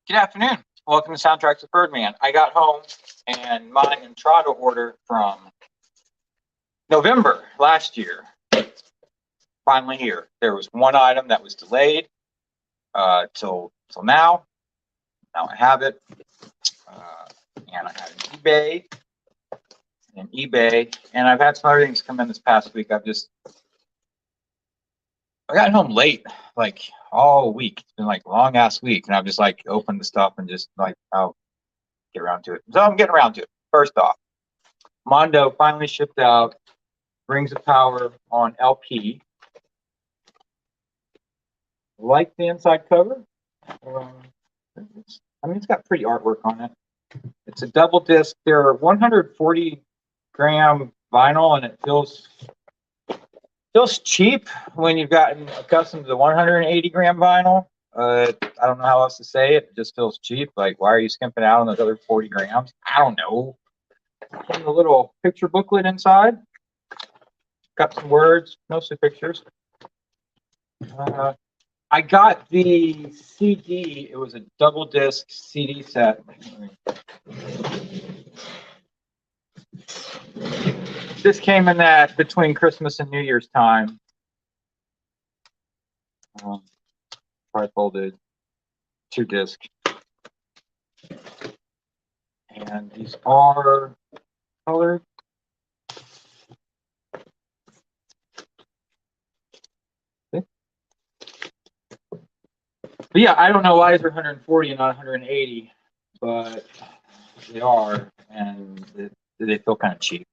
Good afternoon. Welcome to Soundtracks with Birdman. I got home and my Intrada order from November last year finally here. There was one item that was delayed till now. Now I have it, and I had an eBay, and I've had some other things come in this past week. I got home late, like all week. It's been like a long ass week, and I've just like opened the stuff and just like I'll get around to it. So I'm getting around to it. First off, Mondo finally shipped out Rings of Power on LP. Like the inside cover. It's got pretty artwork on it. It's a double disc. They're 140 gram vinyl, and it feels cheap when you've gotten accustomed to the 180 gram vinyl. I don't know how else to say it. It just feels cheap. Like, why are you skimping out on those other 40 grams? I don't know. And the little picture booklet inside. Got some words, mostly pictures. I got the CD. It was a double disc CD set. This came in that between Christmas and New Year's time. Trifolded, 2 disc. And these are colored. But yeah, I don't know why they're 140 and not 180, but they are, and they feel kind of cheap.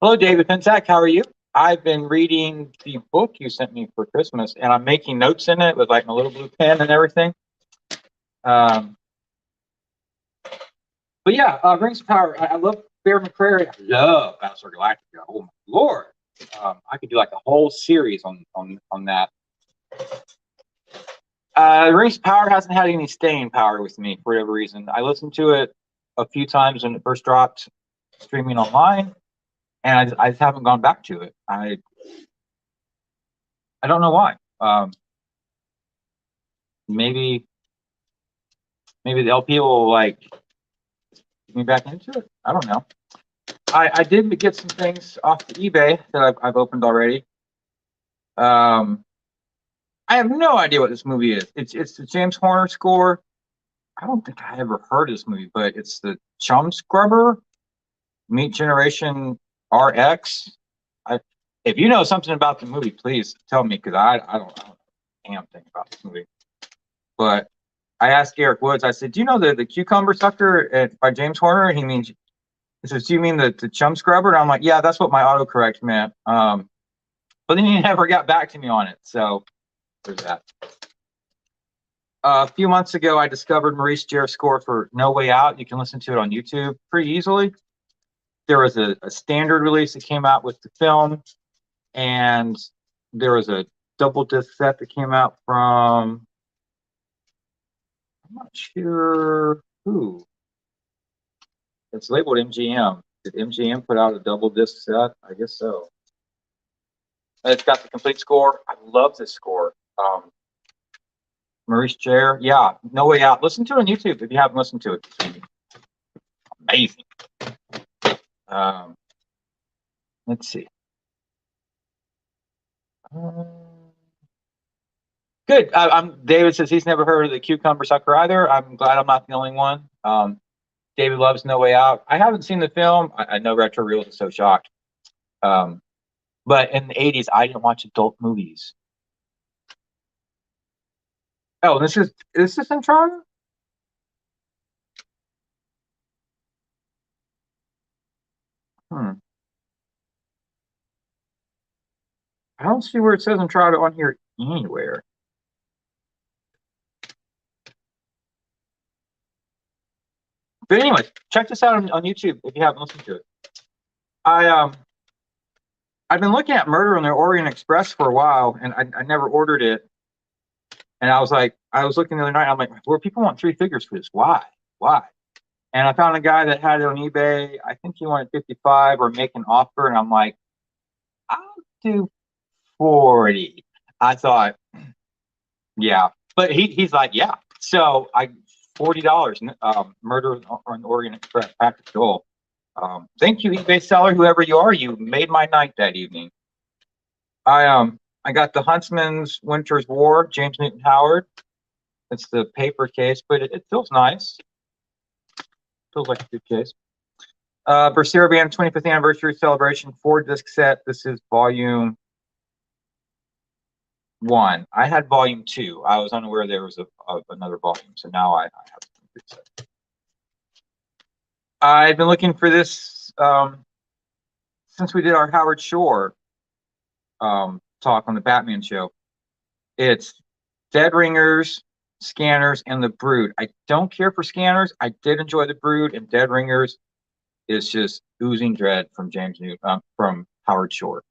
Hello, David Pensack. How are you? I've been reading the book you sent me for Christmas, and I'm making notes in it with like my little blue pen and everything. But yeah, Rings of Power. I love Bear McCreary. I love Battlestar Galactica. Oh my lord! I could do like a whole series on that. Rings of Power hasn't had any staying power with me for whatever reason. I listened to it a few times when it first dropped streaming online, and I just haven't gone back to it. I don't know why. Maybe the LP will like get me back into it. I don't know. I did get some things off the eBay that I've opened already. I have no idea what this movie is. It's the James Horner score. I don't think I ever heard of this movie, but it's the Chum Scrubber Meet Generation RX. If you know something about the movie, please tell me, because I don't know a damn thing about this movie. But I asked Eric Woods. I said, "Do you know the Cucumber Sucker by James Horner?" And he says, "Do you mean the Chum Scrubber?" And I'm like, "Yeah, that's what my autocorrect meant." But then he never got back to me on it. So there's that. A few months ago, I discovered Maurice Jarre's score for No Way Out. You can listen to it on YouTube pretty easily. There was a standard release that came out with the film, and there was a double disc set that came out from, I'm not sure who. It's labeled MGM. Did MGM put out a double disc set? I guess so. It's got the complete score. I love this score. Maurice Jarre, yeah, No Way Out. Listen to it on YouTube if you haven't listened to it. Amazing. Let's see. Good. David says he's never heard of the Cucumber Sucker either. I'm glad I'm not the only one. David loves No Way Out. I haven't seen the film. I know Retro Reels is so shocked. But in the 80s, I didn't watch adult movies. Oh, is this Intrada? I don't see where it says Intrada on here anywhere. But anyway, check this out on YouTube if you haven't listened to it. I've been looking at Murder on the Orient Express for a while, and I never ordered it. And I was looking the other night. I'm like, well, people want 3 figures for this. Why? And I found a guy that had it on eBay. I think he wanted 55 or make an offer, and I'm like, I'll do 40. I thought, Yeah, but he's like, yeah. So I $40. Murder on the Orient Express. Patrick Joel. Thank you, eBay seller, whoever you are. You made my night that evening. I got the Huntsman's Winter's War, James Newton Howard. It's the paper case, but it feels nice. Feels like a good case. Bercera Band 25th Anniversary Celebration 4-disc set. This is volume 1. I had volume 2. I was unaware there was another volume, so now I have a good set. I've been looking for this since we did our Howard Shore talk on the Batman show. It's Dead Ringers, Scanners, and the Brood. I don't care for Scanners. I did enjoy the Brood, and Dead Ringers is just oozing dread from from Howard Shore.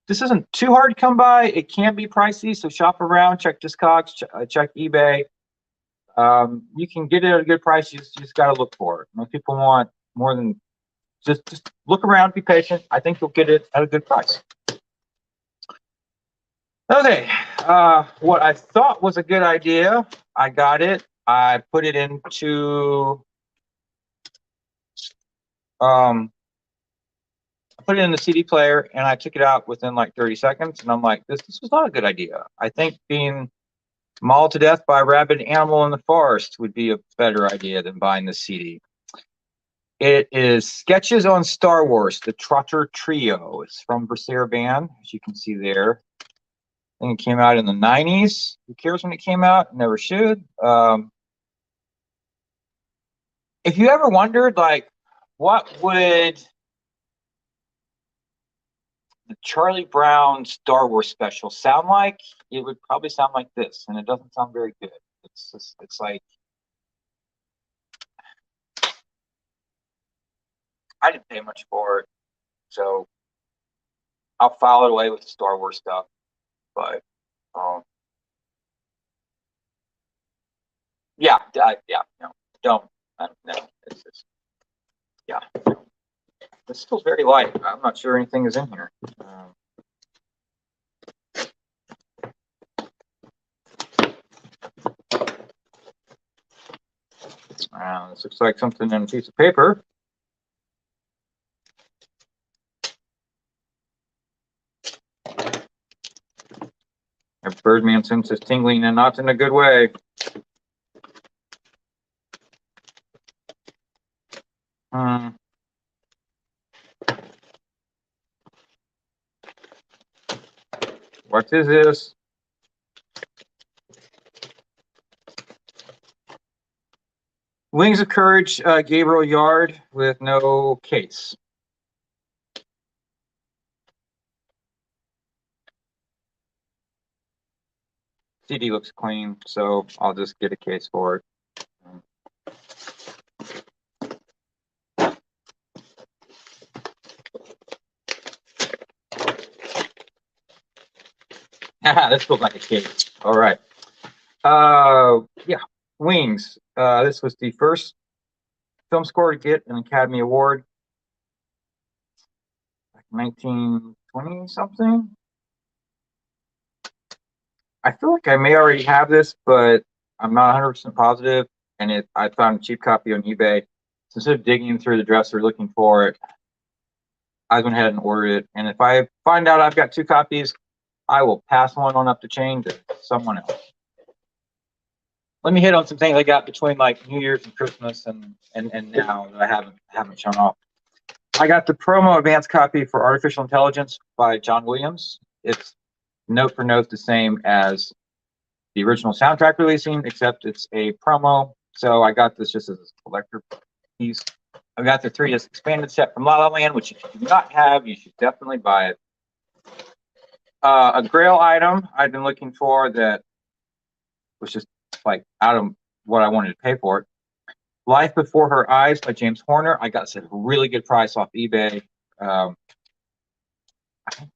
This isn't too hard to come by. It can be pricey, so shop around, check Discogs, check eBay. You can get it at a good price. You just got to look for it. Most people want more than just look around, be patient. I think you'll get it at a good price. Okay, what I thought was a good idea, I got it. I put it into I put it in the CD player and I took it out within like 30 seconds, and I'm like, this was not a good idea. I think being mauled to death by a rabid animal in the forest would be a better idea than buying the CD. It is Sketches on Star Wars, the Trotter Trio. It's from Bercera Band, as you can see there. I think it came out in the 90s. Who cares when it came out? Never should. If you ever wondered, like, what would the Charlie Brown Star Wars special sound like? It would probably sound like this, and it doesn't sound very good. It's like, I didn't pay much for it, so I'll file it away with the Star Wars stuff. But yeah, no, don't. No, it's just, yeah. This feels very light. I'm not sure anything is in here. This looks like something in a piece of paper. If Birdman sense is tingling and not in a good way. What is this? Wings of Courage, Gabriel Yard with no case. CD looks clean, so I'll just get a case for it. This looks like a case. All right. Yeah, Wings. This was the first film score to get an Academy Award. Like 1920 something. I feel like I may already have this, but I'm not 100% positive. And I found a cheap copy on eBay. So instead of digging through the dresser looking for it, I went ahead and ordered it. And if I find out I've got 2 copies, I will pass one on up the chain to someone else. Let me hit on some things I got between like New Year's and Christmas and now that I haven't shown off. I got the promo advance copy for Artificial Intelligence by John Williams. It's note for note the same as the original soundtrack releasing, except it's a promo. So I got this just as a collector piece. I got the 3-disc expanded set from La La Land, which if you do not have, you should definitely buy it. A Grail item I've been looking for that was just like out of what I wanted to pay for it. Life Before Her Eyes by James Horner. I got a really good price off eBay. From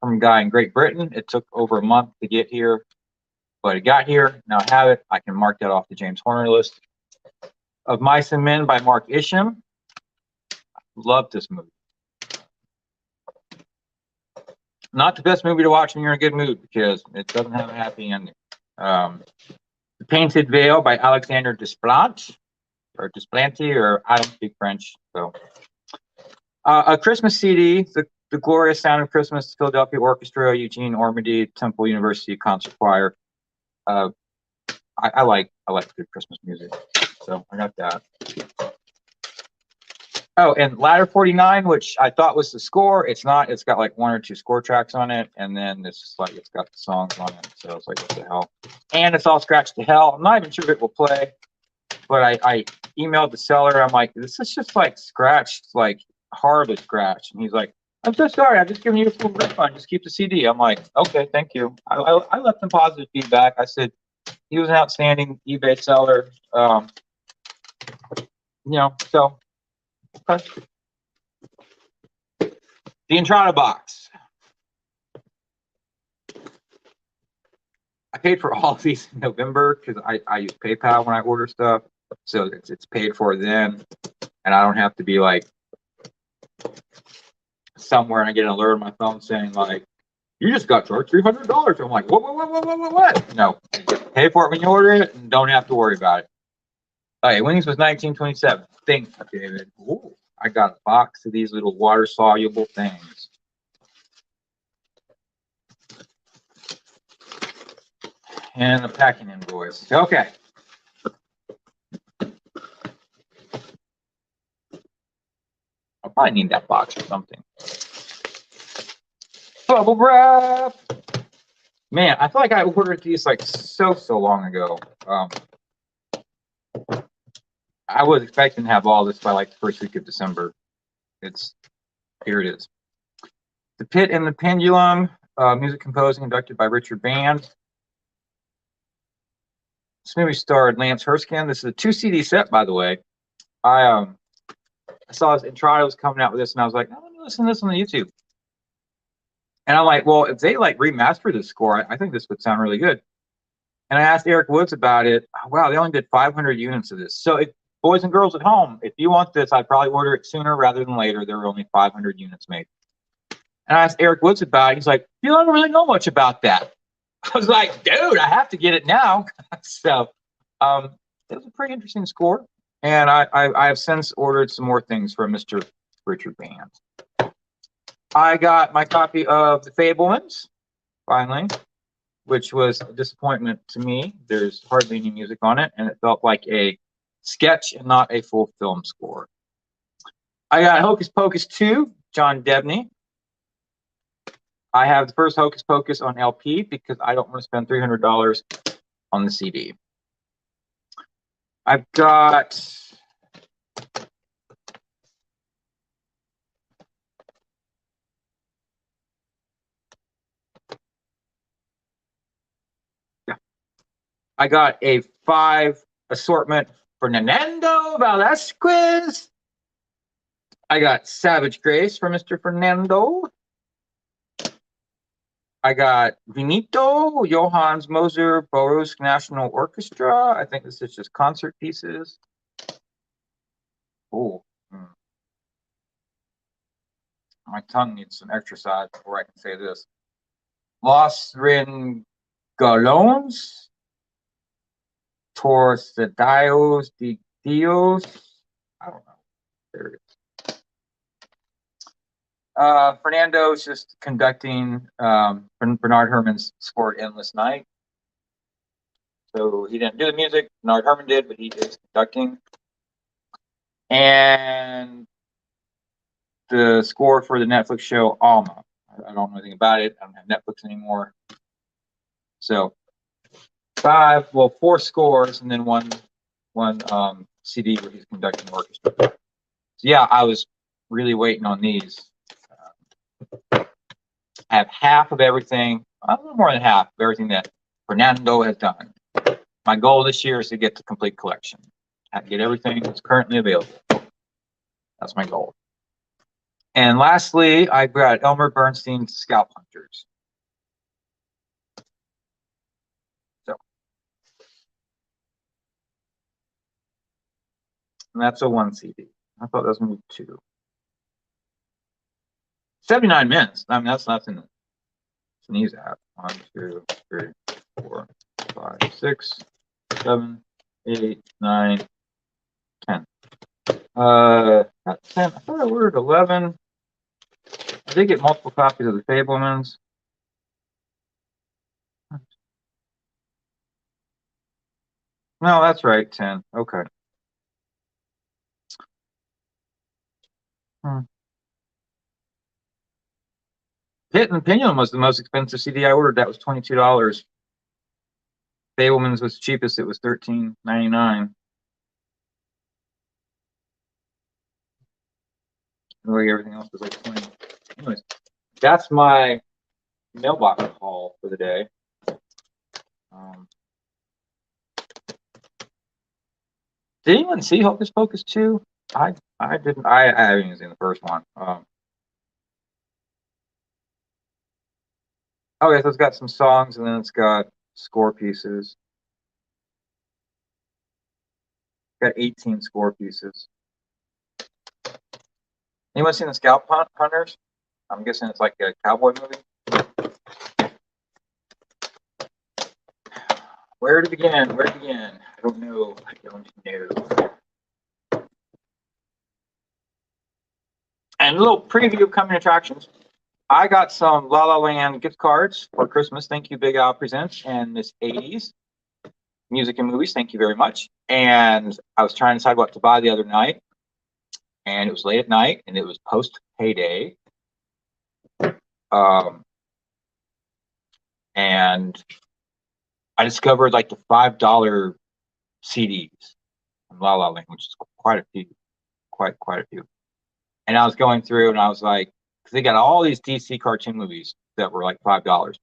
a guy in Great Britain. It took over a month to get here, but it got here. Now I have it. I can mark that off the James Horner list. Of Mice and Men by Mark Isham. Love this movie. Not the best movie to watch when you're in a good mood because it doesn't have a happy ending. The Painted Veil by Alexander Desplat, or Desplanty, or I don't speak French. So, a Christmas CD, the Glorious Sound of Christmas, Philadelphia Orchestra, Eugene Ormandy, Temple University Concert Choir. I like good Christmas music, so I got that. Oh, and Ladder 49, which I thought was the score. It's not. It's got like 1 or 2 score tracks on it, and then it's just like it's got the songs on it. So it's like, what the hell? And it's all scratched to hell. I'm not even sure if it will play, but I emailed the seller. I'm like, this is just like scratched, like horribly scratched. And he's like, I'm so sorry. I'm just giving you a full refund. Just keep the CD. I'm like, okay, thank you. I left him positive feedback. I said he was an outstanding eBay seller. So. Okay. The Intrada box. I paid for all of these in November because I use PayPal when I order stuff, so it's paid for then, and I don't have to be like somewhere and I get an alert on my phone saying like, you just got charged $300. I'm like, what? No, pay for it when you order it and don't have to worry about it. Okay, winnings was 1927. Think, David. Ooh, I got a box of these little water soluble things. And a packing invoice. Okay. I'll probably need that box or something. Bubble wrap. Man, I feel like I ordered these like so long ago. I was expecting to have all this by like the first week of December. Here it is. The Pit and the Pendulum, music composed and conducted by Richard Band. This movie starred Lance Erskine. This is a 2 CD set, by the way. I saw this Intrada was coming out with this, and I was like, oh, let me listen to this on the YouTube. And I'm like, well, if they like remaster this score, I think this would sound really good. And I asked Eric Woods about it. Oh, wow, they only did 500 units of this. So, boys and girls at home, if you want this, I'd probably order it sooner rather than later. There were only 500 units made. And I asked Eric Woods about it. He's like, you don't really know much about that. I was like, dude, I have to get it now. So, it was a pretty interesting score. And I have since ordered some more things from Mr. Richard Band. I got my copy of The Fabelmans, finally, which was a disappointment to me. There's hardly any music on it, and it felt like a sketch and not a full film score. I got Hocus Pocus 2, John Debney. I have the first Hocus Pocus on LP because I don't want to spend $300 on the CD. I've got a 5 assortment for Fernando Velasquez. I got Savage Grace for Mr. Fernando. I got Vinito, Johannes Moser, Baroque National Orchestra. I think this is just concert pieces. Oh, my tongue needs some exercise before I can say this. Los Ringolones, Torcedios de Dios. I don't know. There it is. Fernando's just conducting Bernard Herrmann's score Endless Night. So he didn't do the music, Bernard Herrmann did, but he is conducting. And the score for the Netflix show Alma. I don't know anything about it. I don't have Netflix anymore. So 4 scores and then one CD where he's conducting orchestra. So yeah, I was really waiting on these. I have half of everything, a little more than half of everything that Fernando has done. My goal this year is to get the complete collection. I get everything that's currently available. That's my goal. And lastly, I got Elmer Bernstein's Scalp Hunters. So, and that's a 1 CD. I thought that was going to be 2. 79 minutes. I mean, that's nothing. these at? 1, 2, 3, 4, 5, 6, 7, 8, 9, 10. Not 10. I thought I ordered 11. I did get multiple copies of the Fablemans. No, that's right, 10. Okay. Pit and Pinion was the most expensive CD I ordered. That was $22. Fableman's was cheapest. It was $13.99. Really, everything else was like 20. Anyways, that's my mailbox haul for the day. Did anyone see Hocus Pocus 2? I didn't. I haven't even seen the first one. Oh yeah, so it's got some songs and then it's got score pieces. Got 18 score pieces. Anyone seen the Scalp Hunters? I'm guessing it's like a cowboy movie. Where to begin? Where to begin? I don't know. I don't know. And a little preview of coming attractions. I got some La La Land gift cards for Christmas. Thank you, Big Al Presents and Miss 80s Music and Movies. Thank you very much. And I was trying to decide what to buy the other night. And it was late at night, and it was post payday. And I discovered like the $5 CDs from La La Land, which is quite a few, quite a few. And I was going through, and I was like, because they got all these DC cartoon movies that were like $5.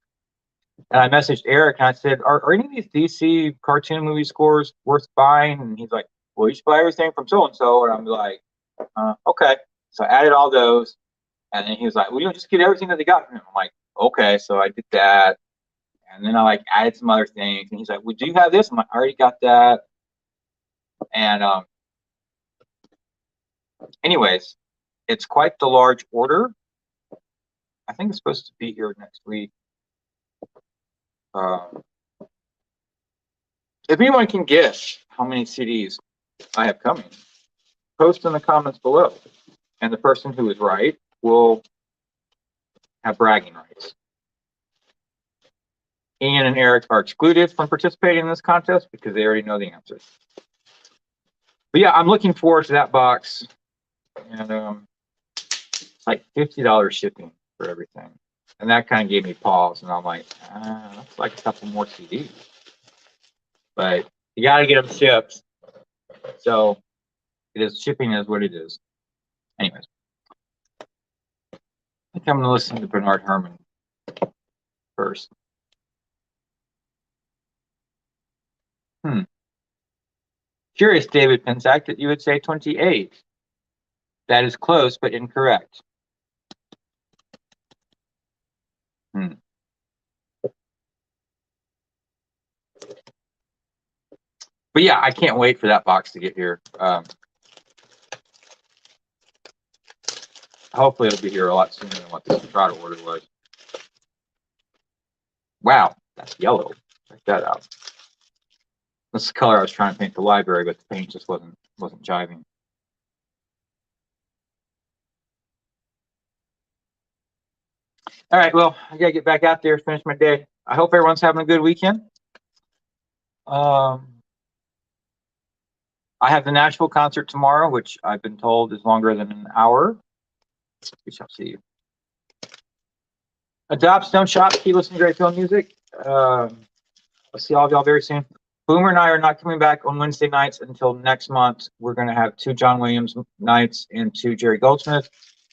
And I messaged Eric, and I said, "Are any of these DC cartoon movie scores worth buying?" And he's like, "Well, you should buy everything from so and so." And I'm like, "Okay." So I added all those, and then he was like, "Well, you know, just get everything that they got from him." I'm like, "Okay." So I did that, and then I like added some other things, and he's like, "Well, do you have this?" I'm like, "I already got that." And anyways, it's quite the large order. I think it's supposed to be here next week. If anyone can guess how many CDs I have coming, post in the comments below. And the person who is right will have bragging rights. Ian and Eric are excluded from participating in this contest because they already know the answers. But yeah, I'm looking forward to that box. And it's like $50 shipping for everything. And that kind of gave me pause. And I'm like, that's like a couple more CDs. But you got to get them shipped. So it is, shipping is what it is. Anyways, I think I'm going to listen to Bernard Herrmann first. Curious, David Pensack, that you would say 28. That is close, but incorrect. But yeah, I can't wait for that box to get here. Hopefully it'll be here a lot sooner than what this Intrada order was. Wow, that's yellow. Check that out. That's the color I was trying to paint the library, but the paint just wasn't jiving. All right, well, I gotta get back out there, finish my day. I hope everyone's having a good weekend. I have the Nashville concert tomorrow, which I've been told is longer than an hour. We shall see. Adopt, don't shop, keep listening to great film music. I'll see all of y'all very soon. Boomer and I are not coming back on Wednesday nights until next month. We're going to have 2 John Williams nights and 2 Jerry Goldsmith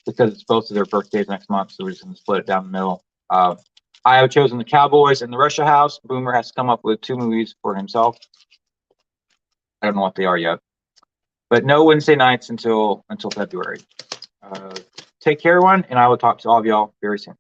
because it's both of their birthdays next month, so we're just going to split it down the middle. I have chosen the Cowboys and the Russia House. Boomer has to come up with 2 movies for himself. I don't know what they are yet, but no Wednesday nights until February. Take care, everyone, and I will talk to all of y'all very soon.